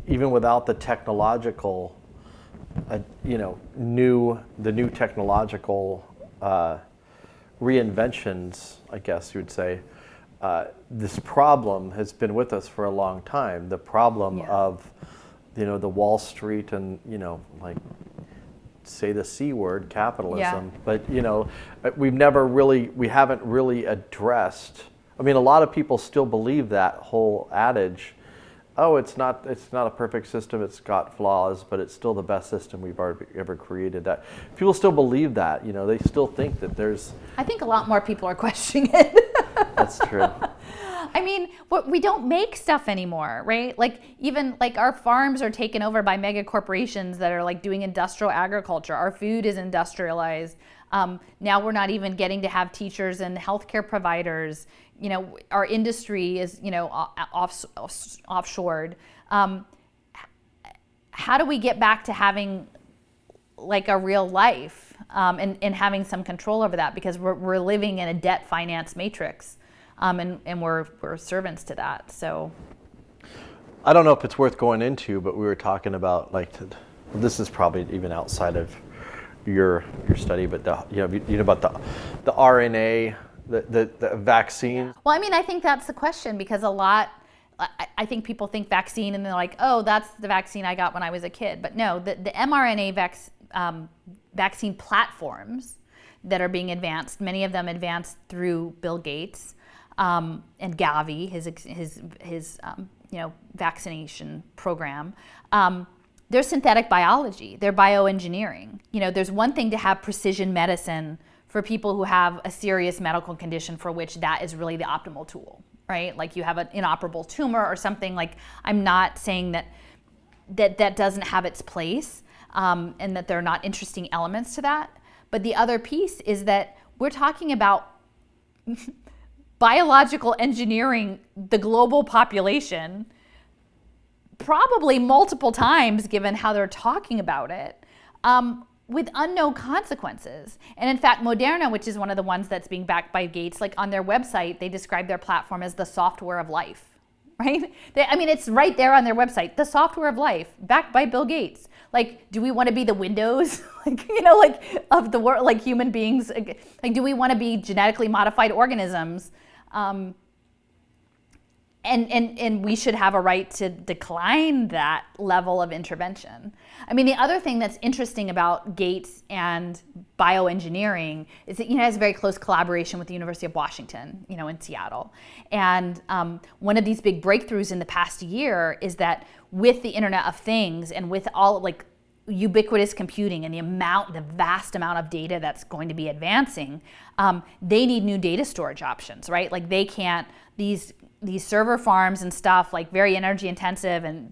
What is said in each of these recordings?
even without the technological, the new technological reinventions, I guess you would say, this problem has been with us for a long time. The problem of, the Wall Street and, like, say the C word, capitalism. But, we haven't really addressed. I mean, a lot of people still believe that whole adage. Oh, it's not a perfect system. It's got flaws, but it's still the best system we've ever created. That people still believe that. They still think that there's. I think a lot more people are questioning it. That's true. I mean, we don't make stuff anymore, right? Like even like our farms are taken over by mega corporations that are like doing industrial agriculture. Our food is industrialized. Now we're not even getting to have teachers and healthcare providers. Our industry is, offshored. How do we get back to having like a real life and having some control over that? Because we're living in a debt finance matrix. And we're servants to that. So I don't know if it's worth going into, but we were talking about this is probably even outside of your study, but about the RNA, the vaccine. Well, I mean, I think that's the question, because I think people think vaccine and they're like, oh, that's the vaccine I got when I was a kid. But no, the mRNA vaccine platforms that are being advanced, many of them advanced through Bill Gates. And Gavi, his vaccination program, they're synthetic biology. They're bioengineering. There's one thing to have precision medicine for people who have a serious medical condition for which that is really the optimal tool, right? Like you have an inoperable tumor or something. Like I'm not saying that doesn't have its place and that there are not interesting elements to that. But the other piece is that we're talking about biological engineering the global population probably multiple times, given how they're talking about it, with unknown consequences. And in fact, Moderna, which is one of the ones that's being backed by Gates, like on their website, they describe their platform as the software of life, right? It's right there on their website, the software of life, backed by Bill Gates. Like, do we want to be the Windows, of the world, like human beings? Like, do we want to be genetically modified organisms? And we should have a right to decline that level of intervention. I mean, the other thing that's interesting about Gates and bioengineering is that it has very close collaboration with the University of Washington, in Seattle. And one of these big breakthroughs in the past year is that with the Internet of Things and with all ubiquitous computing and the vast amount of data that's going to be advancing, they need new data storage options, right? Like they can't, these server farms and stuff, like very energy intensive, and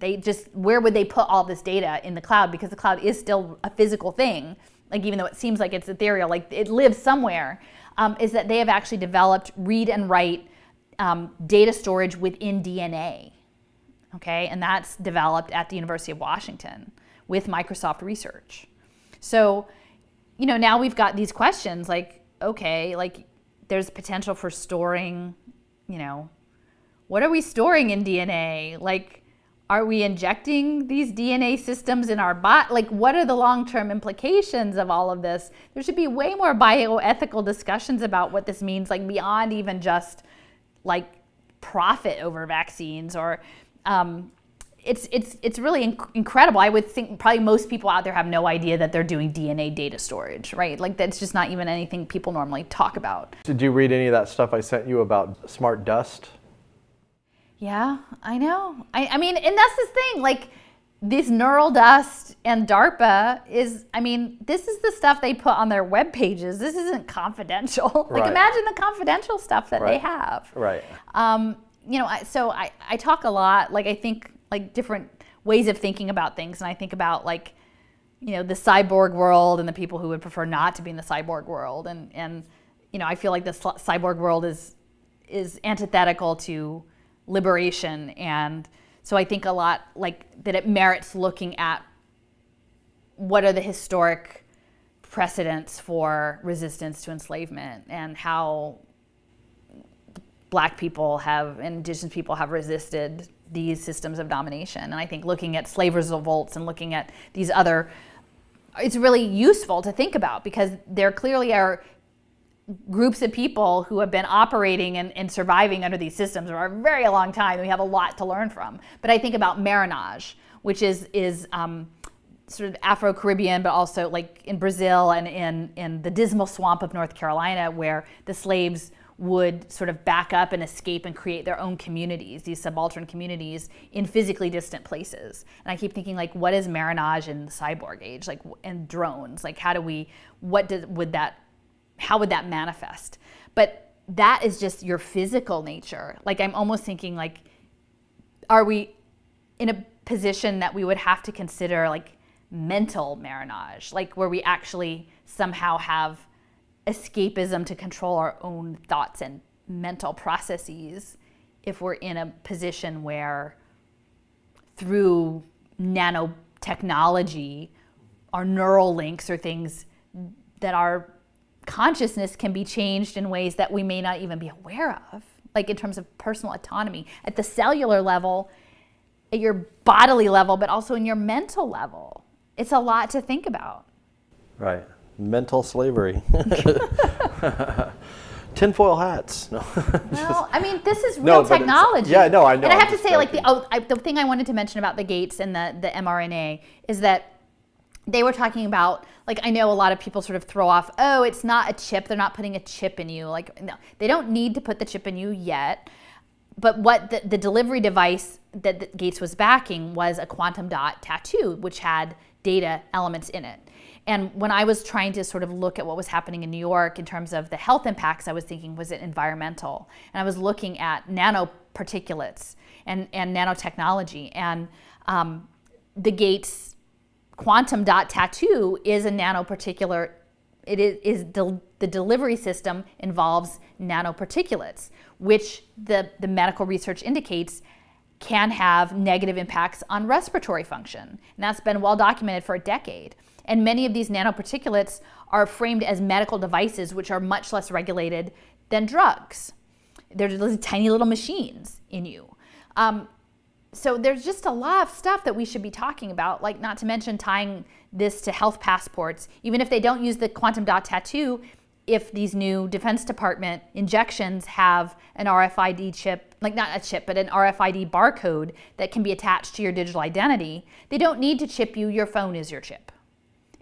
where would they put all this data in the cloud? Because the cloud is still a physical thing, like even though it seems like it's ethereal, like it lives somewhere, is that they have actually developed read and write data storage within DNA, okay? And that's developed at the University of Washington with Microsoft Research. So, now we've got these questions like, okay, like there's potential for storing, what are we storing in DNA? Like, are we injecting these DNA systems in our body? Like, what are the long-term implications of all of this? There should be way more bioethical discussions about what this means, like beyond even just like profit over vaccines or, It's really incredible. I would think probably most people out there have no idea that they're doing DNA data storage, right? Like that's just not even anything people normally talk about. Did you read any of that stuff I sent you about smart dust? Yeah, I know. I mean, and that's the thing, like this neural dust and DARPA this is the stuff they put on their web pages. This isn't confidential. Like imagine the confidential stuff that they have. Right. So I talk a lot, like I think like different ways of thinking about things. And I think about like, the cyborg world and the people who would prefer not to be in the cyborg world. And I feel like the cyborg world is antithetical to liberation. And so I think a lot like that it merits looking at what are the historic precedents for resistance to enslavement and how Black people indigenous people have resisted these systems of domination. And I think looking at slave revolts and looking at these other, it's really useful to think about, because there clearly are groups of people who have been operating and surviving under these systems for a very long time. We have a lot to learn from. But I think about marronage, which is sort of Afro-Caribbean, but also like in Brazil and in the dismal swamp of North Carolina, where the slaves would sort of back up and escape and create their own communities, these subaltern communities in physically distant places. And I keep thinking, like, what is marronage in the cyborg age, like, and drones? Like, how would that manifest? But that is just your physical nature. Like, I'm almost thinking, like, are we in a position that we would have to consider, like, mental marronage, like where we actually somehow have escapism to control our own thoughts and mental processes, if we're in a position where through nanotechnology, our neural links or things that our consciousness can be changed in ways that we may not even be aware of, like in terms of personal autonomy at the cellular level, at your bodily level, but also in your mental level. It's a lot to think about. Right. Mental slavery. Tinfoil hats. No. Well, I mean, this is real technology. Yeah, no, I know. And I have to say, like, the thing I wanted to mention about the gates and the mRNA is that they were talking about, like, I know a lot of people sort of throw off, oh, it's not a chip. They're not putting a chip in you. Like, no, they don't need to put the chip in you yet. But what the delivery device that Gates was backing was a quantum dot tattoo, which had data elements in it. And when I was trying to sort of look at what was happening in New York in terms of the health impacts, I was thinking, was it environmental? And I was looking at nanoparticulates and nanotechnology. And the Gates quantum dot tattoo is a nanoparticulate. The delivery system involves nanoparticulates, which the medical research indicates can have negative impacts on respiratory function. And that's been well documented for a decade. And many of these nanoparticulates are framed as medical devices, which are much less regulated than drugs. They're these tiny little machines in you. So there's just a lot of stuff that we should be talking about, like, not to mention tying this to health passports. Even if they don't use the quantum dot tattoo, if these new Defense Department injections have an RFID chip, like not a chip, but an RFID barcode that can be attached to your digital identity, they don't need to chip you. Your phone is your chip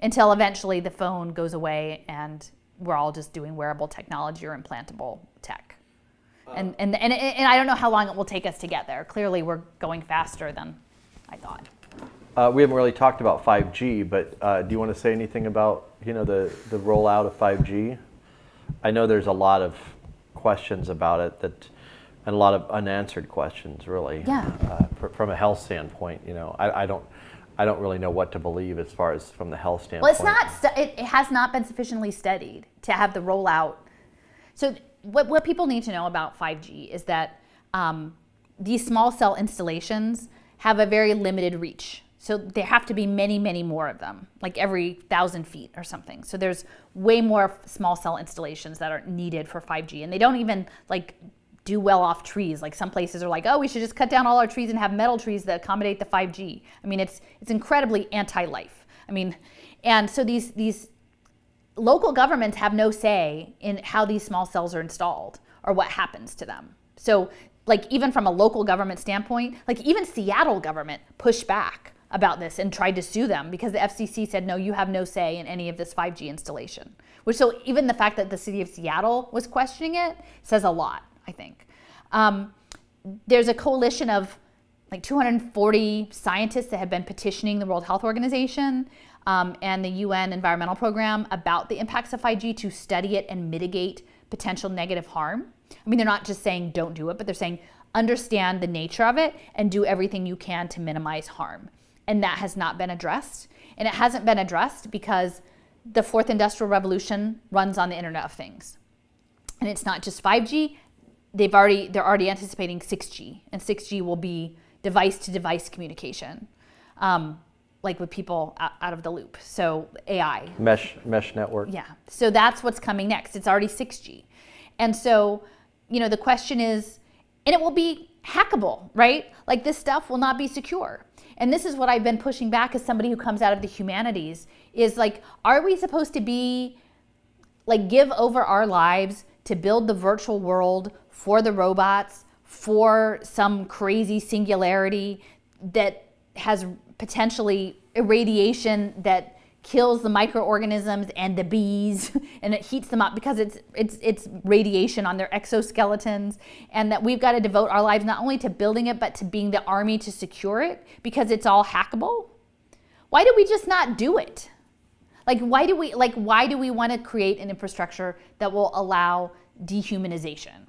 until eventually the phone goes away and we're all just doing wearable technology or implantable tech. And I don't know how long it will take us to get there. Clearly, we're going faster than I thought. We haven't really talked about 5G, but do you want to say anything about, the rollout of 5G? I know there's a lot of questions about it and a lot of unanswered questions, really. Yeah. From a health standpoint, I don't really know what to believe as far as from the health standpoint. Well, it has not been sufficiently studied to have the rollout. So what people need to know about 5G is that these small cell installations have a very limited reach. So there have to be many, many more of them, like every 1,000 feet or something. So there's way more small cell installations that are needed for 5G. And they don't even do well off trees. Like some places are like, oh, we should just cut down all our trees and have metal trees that accommodate the 5G. I mean, it's incredibly anti-life. I mean, and so these local governments have no say in how these small cells are installed or what happens to them. So even from a local government standpoint, even Seattle government pushed back about this and tried to sue them because the FCC said, no, you have no say in any of this 5G installation. So even the fact that the city of Seattle was questioning it says a lot, I think. There's a coalition of 240 scientists that have been petitioning the World Health Organization and the UN Environmental Program about the impacts of 5G to study it and mitigate potential negative harm. I mean, they're not just saying don't do it, but they're saying understand the nature of it and do everything you can to minimize harm. And that has not been addressed. And it hasn't been addressed because the fourth industrial revolution runs on the Internet of Things. And it's not just 5G. They're already anticipating 6G. And 6G will be device-to-device communication, with people out of the loop. So AI. Mesh network. Yeah. So that's what's coming next. It's already 6G. And so, the question is, and it will be hackable, right? Like this stuff will not be secure. And this is what I've been pushing back as somebody who comes out of the humanities is like, are we supposed to be like give over our lives to build the virtual world for the robots, for some crazy singularity that has potentially irradiation that kills the microorganisms and the bees and it heats them up because it's radiation on their exoskeletons, and that we've got to devote our lives not only to building it but to being the army to secure it because it's all hackable? Why do we just not do it? Like why do we want to create an infrastructure that will allow dehumanization?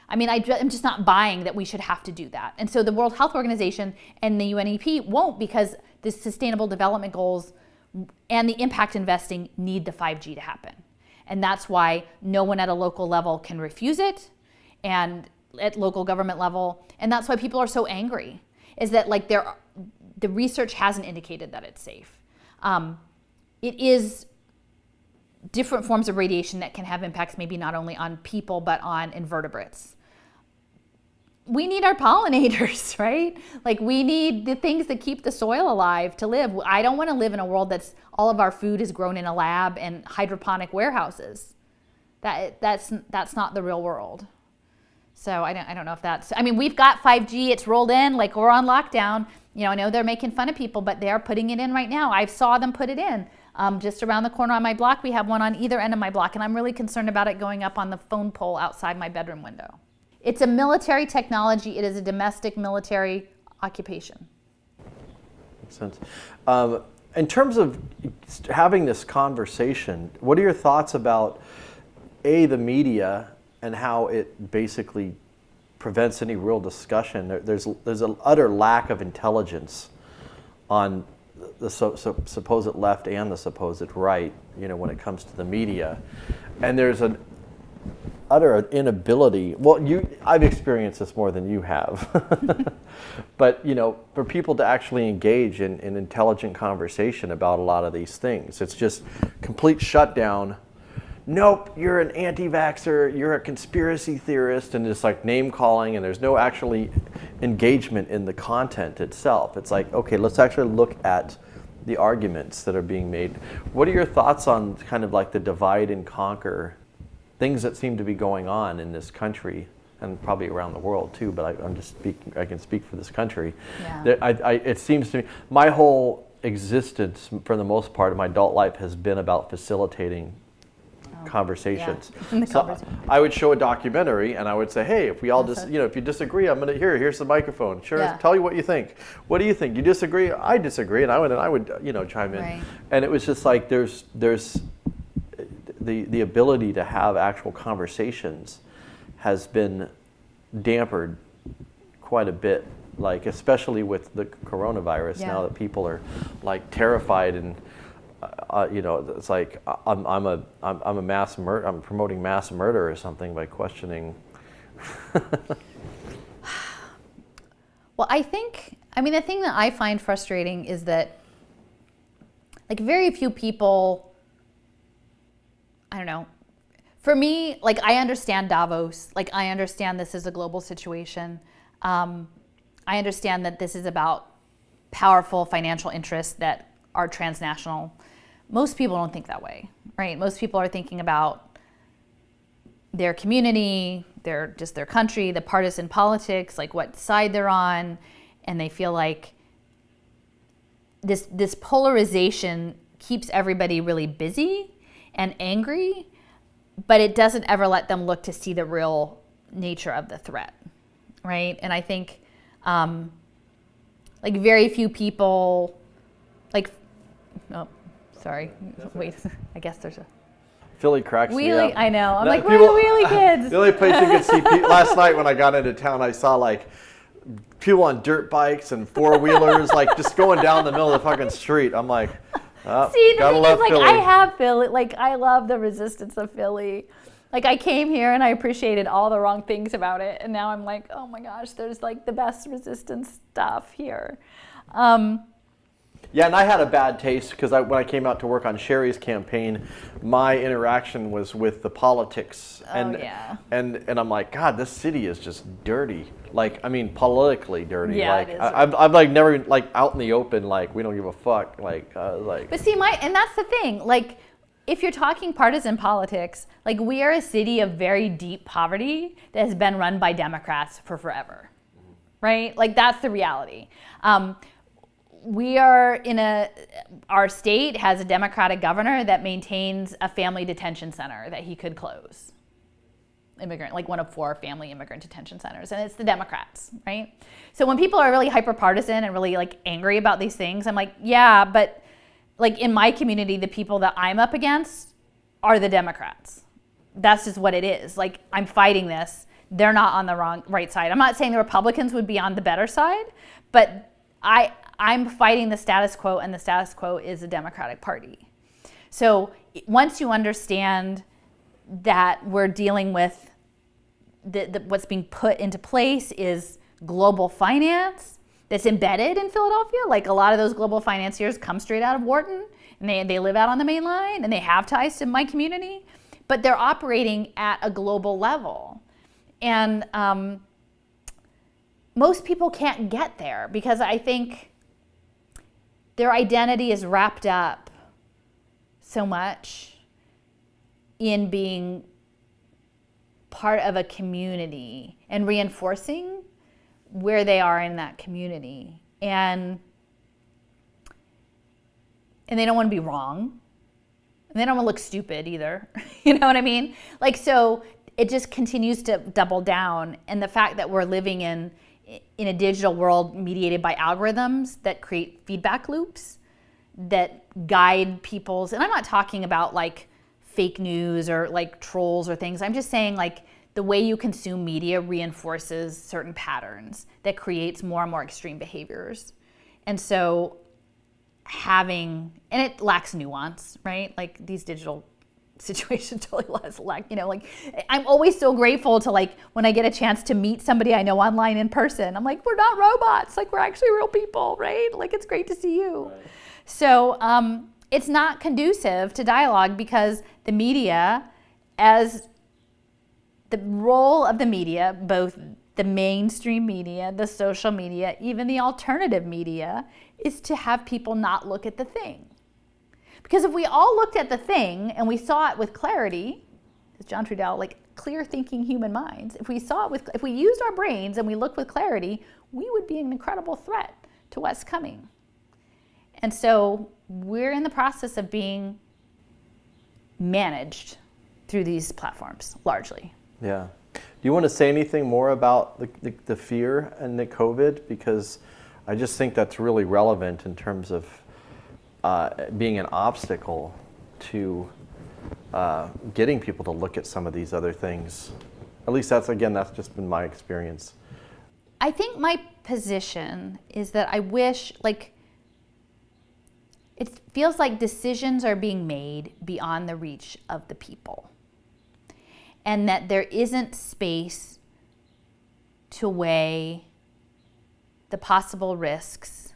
I mean, I'm just not buying that we should have to do that. And so the World Health Organization and the UNEP won't, because the Sustainable Development Goals and the impact investing need the 5G to happen. And that's why no one at a local level can refuse it, and at local government level. And that's why people are so angry, is that like the research hasn't indicated that it's safe. It is different forms of radiation that can have impacts maybe not only on people, but on invertebrates. We need our pollinators, right? Like we need the things that keep the soil alive to live. I don't want to live in a world that's all of our food is grown in a lab and hydroponic warehouses. That's not the real world. So I don't know if that's, I mean, we've got 5G, it's rolled in, like we're on lockdown. You know, I know they're making fun of people, but they are putting it in right now. I saw them put it in. Just around the corner on my block, we have one on either end of my block, and I'm really concerned about it going up on the phone pole outside my bedroom window. It's a military technology. It is a domestic military occupation. Makes sense. In terms of having this conversation, what are your thoughts about the media and how it basically prevents any real discussion? There's an utter lack of intelligence on the supposed left and the supposed right, you know, when it comes to the media, and there's an utter inability. Well, I've experienced this more than you have, but you know, for people to actually engage in intelligent conversation about a lot of these things, it's just complete shutdown. Nope, you're an anti-vaxxer, you're a conspiracy theorist, and just like name calling, and there's no actually engagement in the content itself. It's like, okay, let's actually look at the arguments that are being made. What are your thoughts on kind of like the divide and conquer things that seem to be going on in this country, and probably around the world too, but I can speak for this country. Yeah. It seems to me, my whole existence, for the most part of my adult life, has been about facilitating conversations. Yeah. So I would show a documentary and I would say, hey, if we all just, you know, if you disagree, here's the microphone. Sure, yeah. Tell you what you think. What do you think? You disagree? I disagree. And I would, you know, chime in. Right. And it was just like, there's the ability to have actual conversations has been dampered quite a bit, like especially with the coronavirus. Yeah. Now that people are like terrified, and you know, it's like I'm promoting mass murder or something by questioning. Well, the thing that I find frustrating is that like very few people, I don't know, for me, like I understand Davos, like I understand this is a global situation. I understand that this is about powerful financial interests that are transnational. Most people don't think that way, right? Most people are thinking about their community, their country, the partisan politics, like what side they're on, and they feel like this polarization keeps everybody really busy and angry, but it doesn't ever let them look to see the real nature of the threat, right? And I think like very few people, like, oh, sorry, wait, I guess there's a Philly cracks me up. I know. I'm like, where are the wheelie kids? The only place you could see people, last night when I got into town, I saw like people on dirt bikes and four-wheelers, like just going down the middle of the fucking street. I'm like, see, the thing is, like, Philly. I have Philly. Like, I love the resistance of Philly. Like, I came here and I appreciated all the wrong things about it, and now I'm like, oh my gosh, there's like the best resistance stuff here. Yeah, and I had a bad taste because when I came out to work on Sherry's campaign, my interaction was with the politics, and yeah. and I'm like, God, this city is just dirty. Like, I mean, politically dirty. Yeah, like, it is. I'm like never like out in the open. Like, we don't give a fuck. Like. But see, and that's the thing. Like, if you're talking partisan politics, like we are a city of very deep poverty that has been run by Democrats for forever, right? Like that's the reality. We are our state has a Democratic governor that maintains a family detention center that he could close. Like one of 4 family immigrant detention centers, and it's the Democrats, right? So when people are really hyper partisan and really like angry about these things, I'm like, yeah, but like in my community, the people that I'm up against are the Democrats. That's just what it is. Like I'm fighting this. They're not on the right side. I'm not saying the Republicans would be on the better side, but I'm fighting the status quo, and the status quo is the Democratic Party. So once you understand that we're dealing with what's being put into place is global finance that's embedded in Philadelphia. Like a lot of those global financiers come straight out of Wharton, and they live out on the main line, and they have ties to my community, but they're operating at a global level. And most people can't get there because I think their identity is wrapped up so much in being part of a community and reinforcing where they are in that community. And they don't want to be wrong. And they don't want to look stupid either. You know what I mean? Like, so it just continues to double down. And the fact that we're living in a digital world mediated by algorithms that create feedback loops that guide people's, and I'm not talking about like fake news or like trolls or things. I'm just saying like the way you consume media reinforces certain patterns that creates more and more extreme behaviors. And so and it lacks nuance, right? Like these digital situations totally lack, like I'm always so grateful to like when I get a chance to meet somebody I know online in person. I'm like, we're not robots, like we're actually real people, right? Like it's great to see you. Right. So it's not conducive to dialogue because the media, as the role of the media, both the mainstream media, the social media, even the alternative media, is to have people not look at the thing. Because if we all looked at the thing and we saw it with clarity, as John Trudell, like clear thinking human minds, if we used our brains and we looked with clarity, we would be an incredible threat to what's coming. And so we're in the process of being managed through these platforms, largely. Yeah. Do you want to say anything more about the fear and the COVID? Because I just think that's really relevant in terms of being an obstacle to getting people to look at some of these other things. At least that's just been my experience. I think my position is that I wish, it feels like decisions are being made beyond the reach of the people. And that there isn't space to weigh the possible risks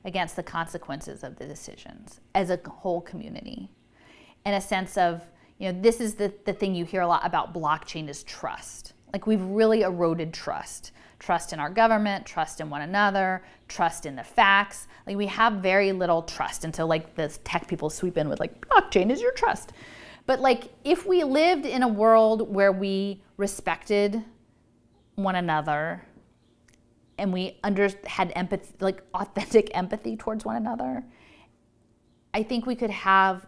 against the consequences of the decisions as a whole community. In a sense of, this is the thing you hear a lot about blockchain is trust. Like we've really eroded trust. Trust in our government, trust in one another, trust in the facts. Like we have very little trust until like the tech people sweep in with like, blockchain is your trust. But like if we lived in a world where we respected one another and we had empathy, like authentic empathy towards one another, I think we could have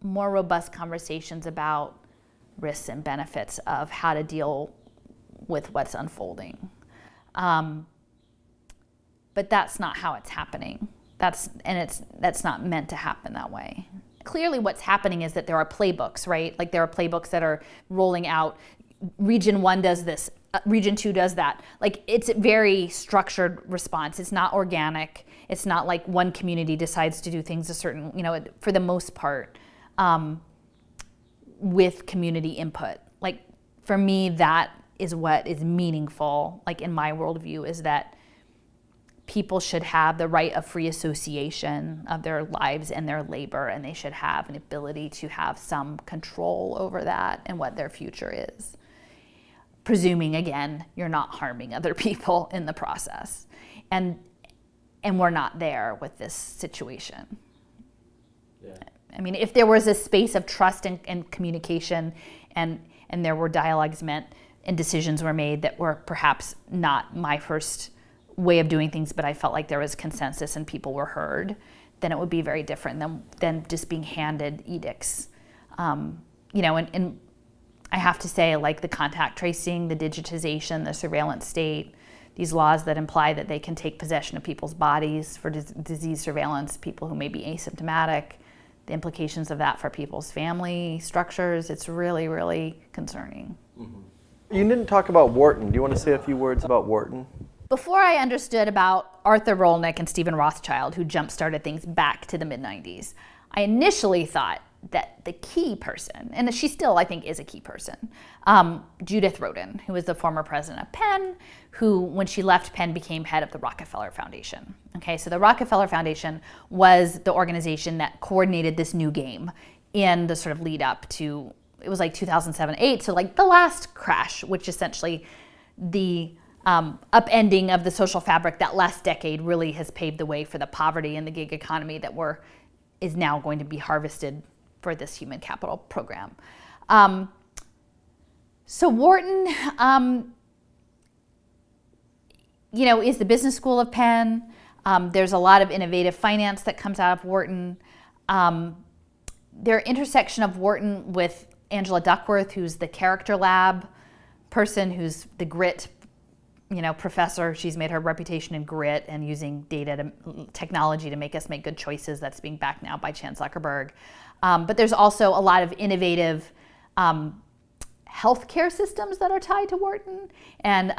more robust conversations about risks and benefits of how to deal with what's unfolding. But that's not how it's happening. That's not meant to happen that way. Clearly what's happening is that there are playbooks, right? Like there are playbooks that are rolling out. Region 1 does this, Region 2 does that. Like it's a very structured response. It's not organic. It's not like one community decides to do things a certain, for the most part, with community input. Like for me, that is what is meaningful, like in my worldview, is that people should have the right of free association of their lives and their labor, and they should have an ability to have some control over that and what their future is. Presuming, again, you're not harming other people in the process. And we're not there with this situation. Yeah. I mean, if there was a space of trust and communication and there were dialogues meant and decisions were made that were perhaps not my first way of doing things, but I felt like there was consensus and people were heard, then it would be very different than just being handed edicts. And I have to say, like the contact tracing, the digitization, the surveillance state, these laws that imply that they can take possession of people's bodies for disease surveillance, people who may be asymptomatic, the implications of that for people's family structures, it's really, really concerning. Mm-hmm. You didn't talk about Wharton. Do you want to say a few words about Wharton? Before I understood about Arthur Rolnick and Stephen Rothschild, who jump-started things back to the mid-90s, I initially thought that the key person, and she still, I think, is a key person, Judith Rodin, who was the former president of Penn, who, when she left Penn, became head of the Rockefeller Foundation. Okay, so the Rockefeller Foundation was the organization that coordinated this new game in the sort of lead up to, it was like 2007-8, so like the last crash, which essentially the upending of the social fabric that last decade really has paved the way for the poverty and the gig economy that is now going to be harvested for this human capital program. So Wharton, is the business school of Penn. There's a lot of innovative finance that comes out of Wharton. Their intersection of Wharton with Angela Duckworth, who's the character lab person, who's the grit professor. She's made her reputation in grit and using technology to make us make good choices. That's being backed now by Chan Zuckerberg. But there's also a lot of innovative healthcare systems that are tied to Wharton, and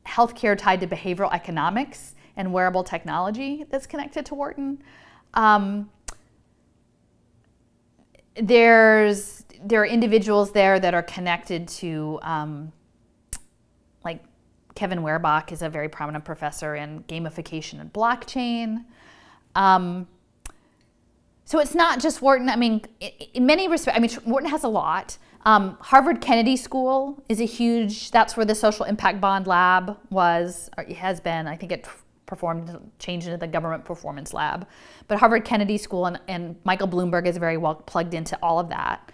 healthcare tied to behavioral economics and wearable technology that's connected to Wharton. There are individuals there that are connected to like Kevin Werbach is a very prominent professor in gamification and blockchain. So it's not just Wharton. I mean, in many respects, Wharton has a lot. Harvard Kennedy School is that's where the social impact bond lab was, or it has been. I think it changed into the government performance lab. But Harvard Kennedy School and Michael Bloomberg is very well plugged into all of that.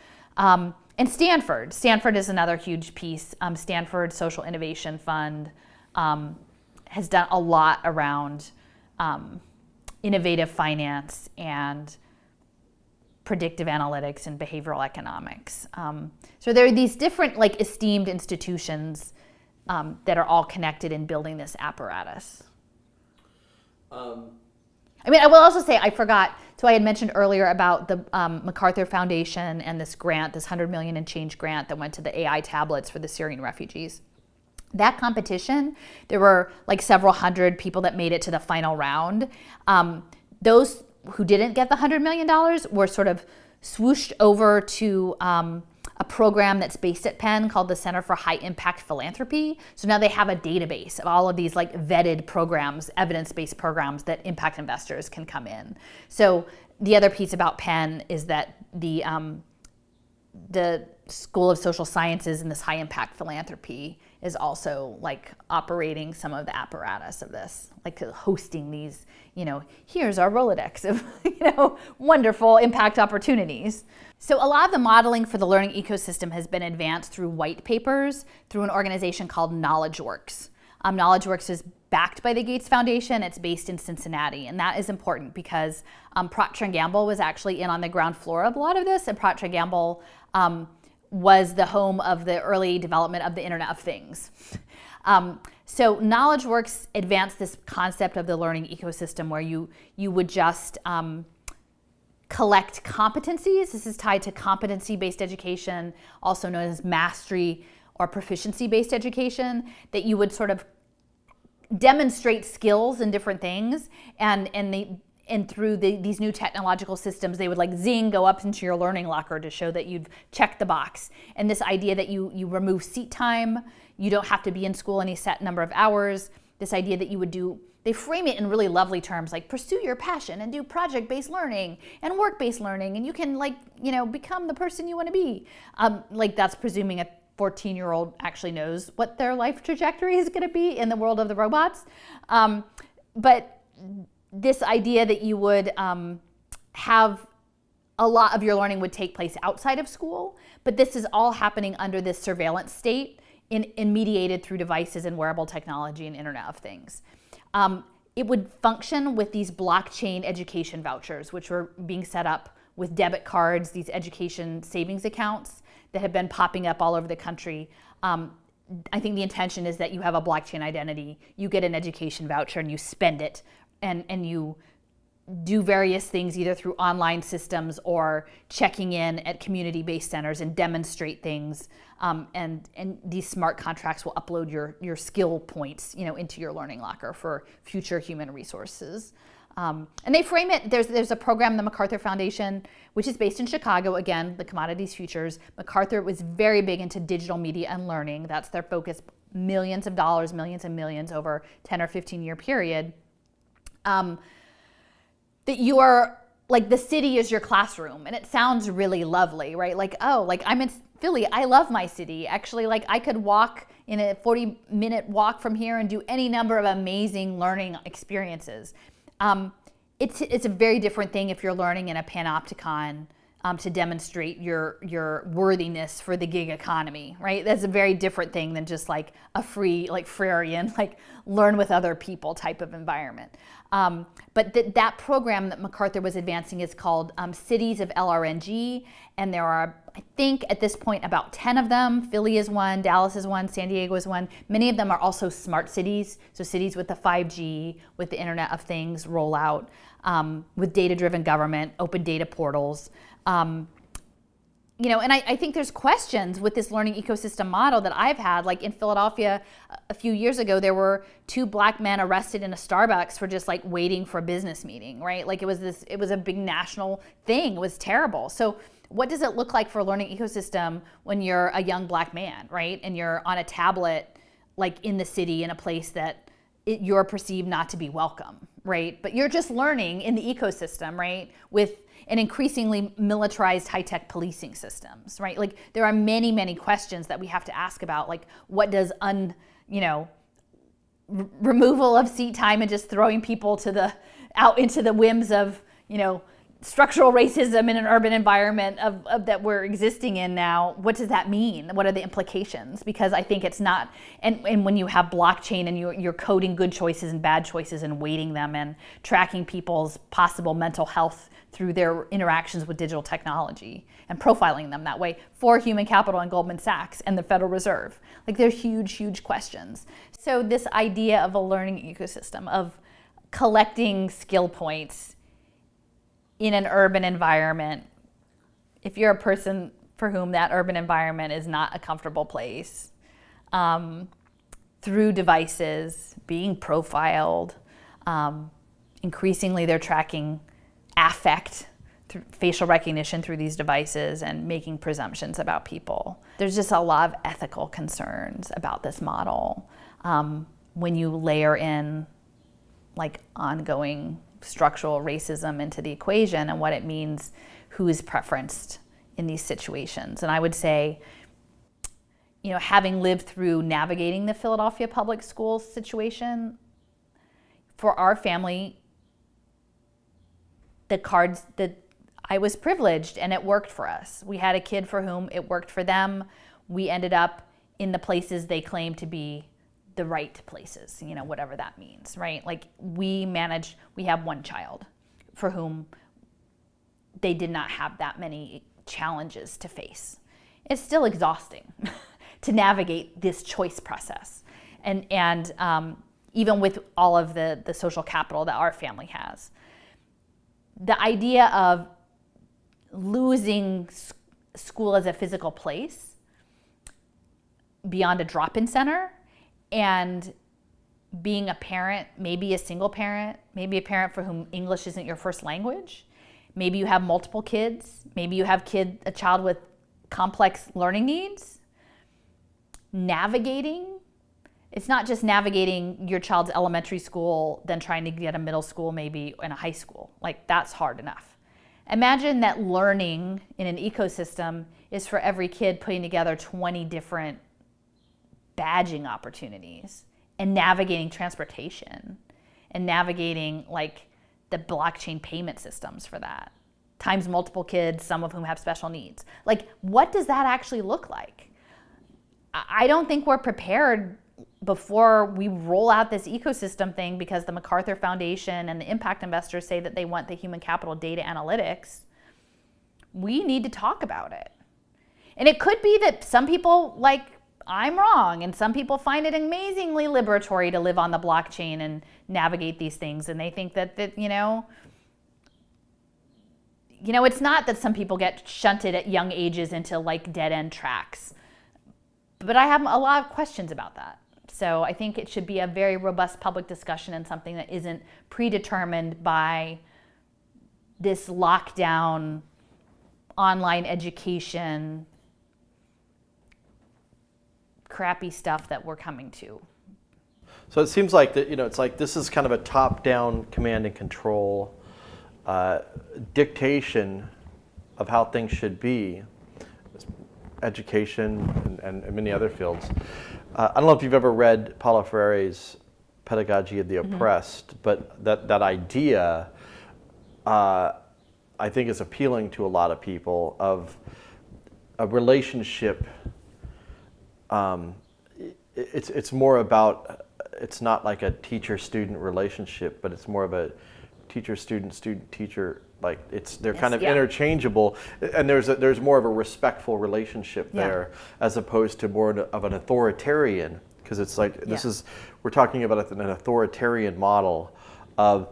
And Stanford. Stanford is another huge piece. Stanford Social Innovation Fund has done a lot around innovative finance and predictive analytics and behavioral economics. So there are these different esteemed institutions that are all connected in building this apparatus. I will also say, I forgot, so I had mentioned earlier about the MacArthur Foundation and this grant, this $100 million and change grant that went to the AI tablets for the Syrian refugees. That competition, there were several hundred people that made it to the final round. Those who didn't get the $100 million were sort of swooshed over to a program that's based at Penn called the Center for High Impact Philanthropy. So now they have a database of all of these vetted programs, evidence-based programs that impact investors can come in. So the other piece about Penn is that the School of Social Sciences and this high impact philanthropy is also operating some of the apparatus of this, hosting these, here's our Rolodex of, wonderful impact opportunities. So a lot of the modeling for the learning ecosystem has been advanced through white papers through an organization called KnowledgeWorks. KnowledgeWorks is backed by the Gates Foundation. It's based in Cincinnati, and that is important because Procter & Gamble was actually in on the ground floor of a lot of this, and Procter & Gamble was the home of the early development of the Internet of Things. So KnowledgeWorks advanced this concept of the learning ecosystem where you would just collect competencies. This is tied to competency-based education, also known as mastery or proficiency-based education, that you would sort of demonstrate skills in different things, and through these new technological systems, they would zing, go up into your learning locker to show that you've checked the box. And this idea that you remove seat time, you don't have to be in school any set number of hours, this idea that you would do, they frame it in really lovely terms like pursue your passion and do project-based learning and work-based learning, and you can become the person you want to be. Like that's presuming a 14-year-old actually knows what their life trajectory is going to be in the world of the robots. But this idea that you would have a lot of your learning would take place outside of school, but this is all happening under this surveillance state and mediated through devices and wearable technology and Internet of Things. It would function with these blockchain education vouchers, which were being set up with debit cards, these education savings accounts that have been popping up all over the country. I think the intention is that you have a blockchain identity, you get an education voucher and you spend it, and you do various things either through online systems or checking in at community-based centers and demonstrate things. And these smart contracts will upload your skill points, into your learning locker for future human resources. And they frame it, there's a program, the MacArthur Foundation, which is based in Chicago, again, the Commodities Futures. MacArthur was very big into digital media and learning. That's their focus, millions of dollars, millions and millions over 10 or 15 year period. That you are, like the city is your classroom, and it sounds really lovely, right? Like, oh, like I'm in Philly, I love my city. Actually, like I could walk in a 40-minute walk from here and do any number of amazing learning experiences. It's a very different thing if you're learning in a panopticon to demonstrate your worthiness for the gig economy, right? That's a very different thing than just like a free, like Freirean, like learn with other people type of environment. But that program that MacArthur was advancing is called Cities of LRNG, and there are, I think at this point, about 10 of them. Philly is one, Dallas is one, San Diego is one. Many of them are also smart cities, so cities with the 5G, with the Internet of Things rollout, with data-driven government, open data portals. And I think there's questions with this learning ecosystem model that I've had. Like in Philadelphia a few years ago, there were 2 black men arrested in a Starbucks for just like waiting for a business meeting, right? Like it was a big national thing. It was terrible. So what does it look like for a learning ecosystem when you're a young black man, right? And you're on a tablet, like in the city in a place that you're perceived not to be welcome, right? But you're just learning in the ecosystem, right? With an increasingly militarized high-tech policing systems, right? Like there are many, many questions that we have to ask about, like what does removal of seat time and just throwing people out into the whims of, structural racism in an urban environment of that we're existing in now, what does that mean? What are the implications? Because I think it's not, and when you have blockchain and you're coding good choices and bad choices and weighting them and tracking people's possible mental health through their interactions with digital technology and profiling them that way for human capital and Goldman Sachs and the Federal Reserve. Like they're huge, huge questions. So this idea of a learning ecosystem, of collecting skill points in an urban environment, if you're a person for whom that urban environment is not a comfortable place, through devices, being profiled, increasingly they're tracking affect through facial recognition through these devices and making presumptions about people. There's just a lot of ethical concerns about this model when you layer in like ongoing structural racism into the equation and what it means, who is preferenced in these situations. And I would say, having lived through navigating the Philadelphia public schools situation, for our family, I was privileged and it worked for us. We had a kid for whom it worked for them. We ended up in the places they claim to be the right places, whatever that means, right? Like we have one child for whom they did not have that many challenges to face. It's still exhausting to navigate this choice process. And even with all of the social capital that our family has. The idea of losing school as a physical place beyond a drop-in center and being a parent, maybe a single parent, maybe a parent for whom English isn't your first language, maybe you have multiple kids, maybe you have a child with complex learning needs, navigating It's not just navigating your child's elementary school, then trying to get a middle school maybe and a high school. Like that's hard enough. Imagine that learning in an ecosystem is for every kid putting together 20 different badging opportunities and navigating transportation and navigating like the blockchain payment systems for that, times multiple kids, some of whom have special needs. Like, what does that actually look like? I don't think we're prepared before we roll out this ecosystem thing, because the MacArthur Foundation and the impact investors say that they want the human capital data analytics. We need to talk about it. And it could be that some people, like, I'm wrong, and some people find it amazingly liberatory to live on the blockchain and navigate these things, and they think that it's not that some people get shunted at young ages into like dead-end tracks. But I have a lot of questions about that. So I think it should be a very robust public discussion and something that isn't predetermined by this lockdown, online education, crappy stuff that we're coming to. So it seems like that, it's like this is kind of a top-down command and control dictation of how things should be, education and many other fields. I don't know if you've ever read Paulo Freire's Pedagogy of the Oppressed, but that idea, I think, is appealing to a lot of people, of a relationship. It's more about, it's not like a teacher-student relationship, but it's more of a teacher-student, student-teacher. Like they're kind of interchangeable, and there's more of a respectful relationship there, as opposed to more of an authoritarian, because it's like we're talking about an authoritarian model of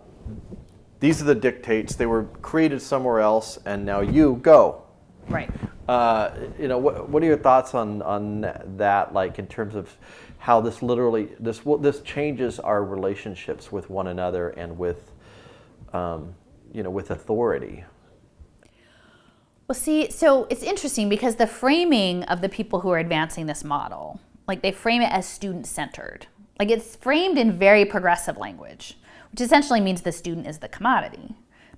these are the dictates, they were created somewhere else, and now you go. Right. What are your thoughts on that? Like in terms of how this literally this changes our relationships with one another and with with authority. Well, see, so it's interesting because the framing of the people who are advancing this model, like they frame it as student-centered. Like it's framed in very progressive language, which essentially means the student is the commodity.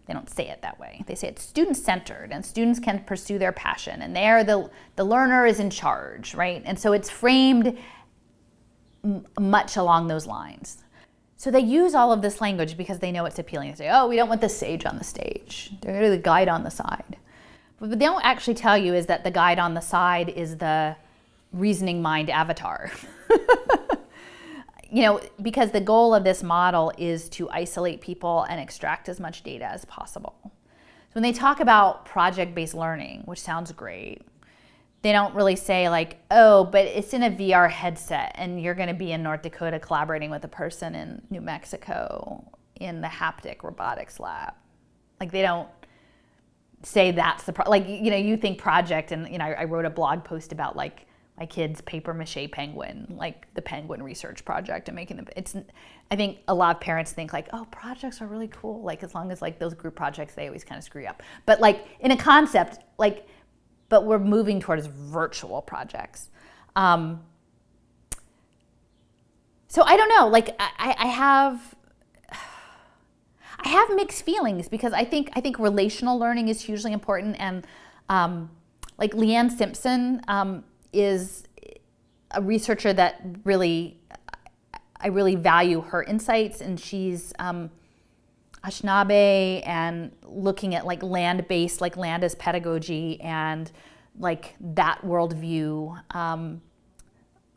They don't say it that way. They say it's student-centered, and students can pursue their passion, and the learner is in charge, right? And so it's framed much along those lines. So they use all of this language because they know it's appealing. They say, oh, we don't want the sage on the stage. They're going to the guide on the side. But what they don't actually tell you is that the guide on the side is the reasoning mind avatar. Because the goal of this model is to isolate people and extract as much data as possible. So when they talk about project-based learning, which sounds great, they don't really say like, oh, but it's in a VR headset and you're going to be in North Dakota collaborating with a person in New Mexico in the haptic robotics lab. Like they don't say that's the you think project, and I wrote a blog post about like my kid's paper mache penguin, like the penguin research project, and making them. I think a lot of parents think like, oh, projects are really cool. Like as long as like those group projects, they always kind of screw up. But like in a concept, like. But we're moving towards virtual projects. So I don't know, like I have mixed feelings, because I think relational learning is hugely important, and like Leanne Simpson is a researcher that I really value her insights, and she's 𝓎𝓂𝒃𝒃 and looking at like land-based, like land as pedagogy, and like that worldview,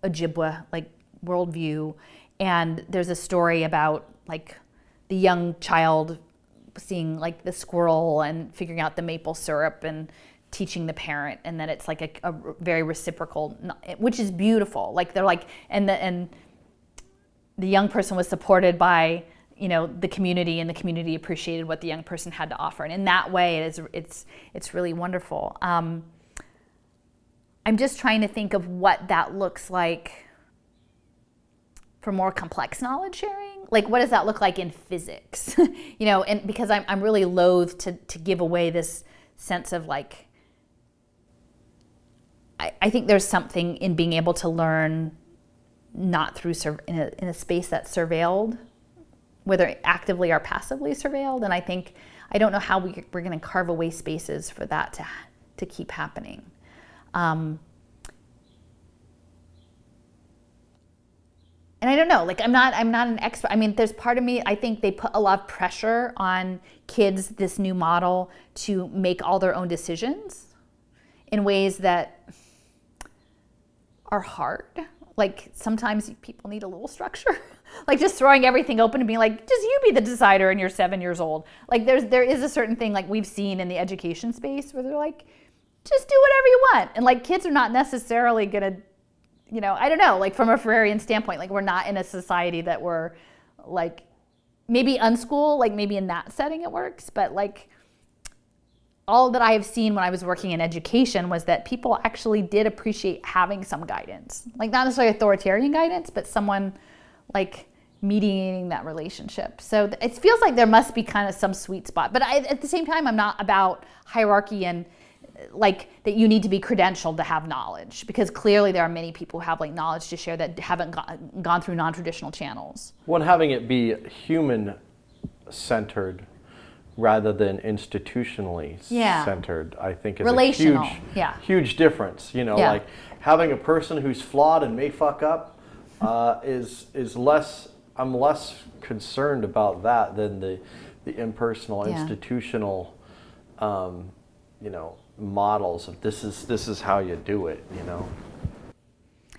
Ojibwa like worldview. And there's a story about like the young child seeing like the squirrel and figuring out the maple syrup and teaching the parent, and then it's like a very reciprocal, which is beautiful. Like they're like, and the young person was supported by the community, and the community appreciated what the young person had to offer. And in that way, it's really wonderful. I'm just trying to think of what that looks like for more complex knowledge sharing. Like, what does that look like in physics? And because I'm really loath to give away this sense of like, I think there's something in being able to learn not through in a space that's surveilled, whether actively or passively surveilled. And I don't know how we're going to carve away spaces for that to keep happening. And I don't know, like I'm not an expert. I mean, there's part of me, I think they put a lot of pressure on kids, this new model, to make all their own decisions in ways that are hard. Like sometimes people need a little structure. Like just throwing everything open and being like, just you be the decider and you're 7 years old. Like there is a certain thing like we've seen in the education space where they're like, just do whatever you want. And like kids are not necessarily gonna, I don't know, like from a Freirean standpoint, like we're not in a society that we're like, maybe unschool, like maybe in that setting it works, but like all that I have seen when I was working in education was that people actually did appreciate having some guidance. Like not necessarily authoritarian guidance, but someone like mediating that relationship. So it feels like there must be kind of some sweet spot. But at the same time, I'm not about hierarchy and like that you need to be credentialed to have knowledge, because clearly there are many people who have like knowledge to share that haven't gone through non-traditional channels. One, having it be human-centered rather than institutionally centered, I think is relational. a huge difference. Like having a person who's flawed and may fuck up is less. I'm less concerned about that than the impersonal, institutional, models of this is how you do it.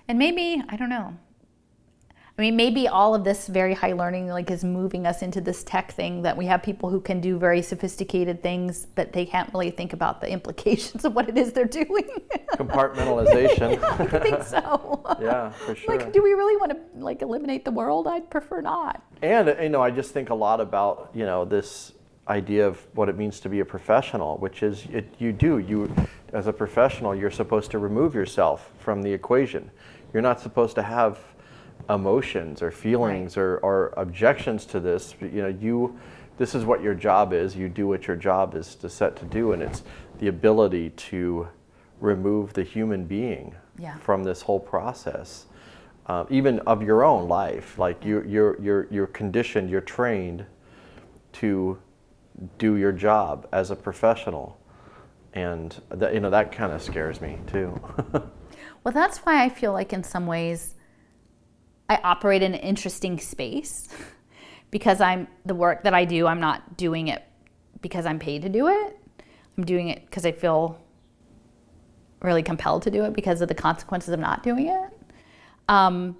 And maybe, I don't know. I mean, maybe all of this very high learning like is moving us into this tech thing that we have people who can do very sophisticated things, but they can't really think about the implications of what it is they're doing. Compartmentalization. Yeah, I think so. Yeah, for sure. Like, do we really want to like eliminate the world? I'd prefer not. And I just think a lot about this idea of what it means to be a professional, which is you as a professional, you're supposed to remove yourself from the equation. You're not supposed to have emotions or feelings or objections to this. This is what your job is. You do what your job is set to do, and it's the ability to remove the human being from this whole process, even of your own life. Like you're conditioned, you're trained to do your job as a professional, and that kind of scares me too. Well, that's why I feel like in some ways I operate in an interesting space, because the work that I do, I'm not doing it because I'm paid to do it. I'm doing it because I feel really compelled to do it because of the consequences of not doing it. And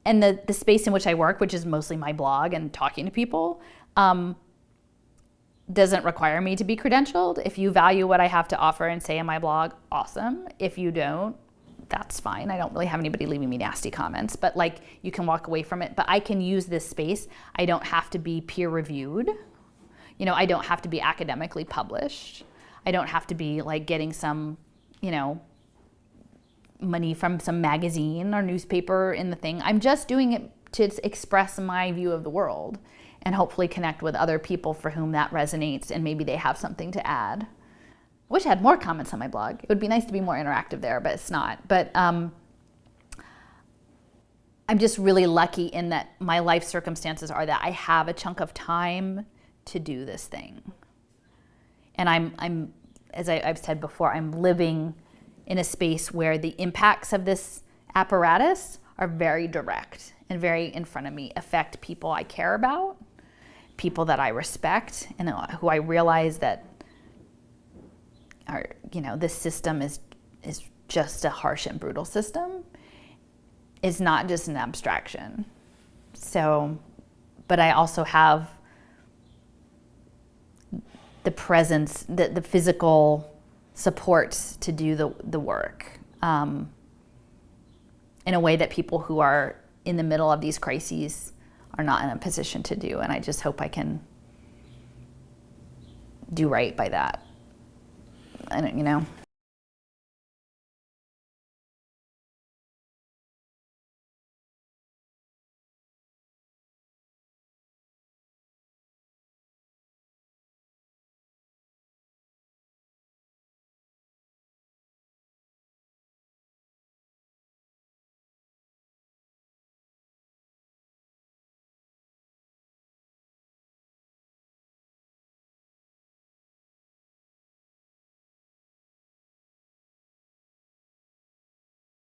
the space in which I work, which is mostly my blog and talking to people, doesn't require me to be credentialed. If you value what I have to offer and say in my blog, awesome. If you don't, that's fine. I don't really have anybody leaving me nasty comments, but like you can walk away from it. But I can use this space. I don't have to be peer reviewed. I don't have to be academically published. I don't have to be like getting some, money from some magazine or newspaper in the thing. I'm just doing it to express my view of the world and hopefully connect with other people for whom that resonates and maybe they have something to add. I wish I had more comments on my blog. It would be nice to be more interactive there, but it's not. But I'm just really lucky in that my life circumstances are that I have a chunk of time to do this thing. And I'm as I've said before, I'm living in a space where the impacts of this apparatus are very direct and very in front of me, affect people I care about, people that I respect, and who I realize that this system is just a harsh and brutal system. It's not just an abstraction. So, but I also have the presence, the physical supports to do the work in a way that people who are in the middle of these crises are not in a position to do. And I just hope I can do right by that. And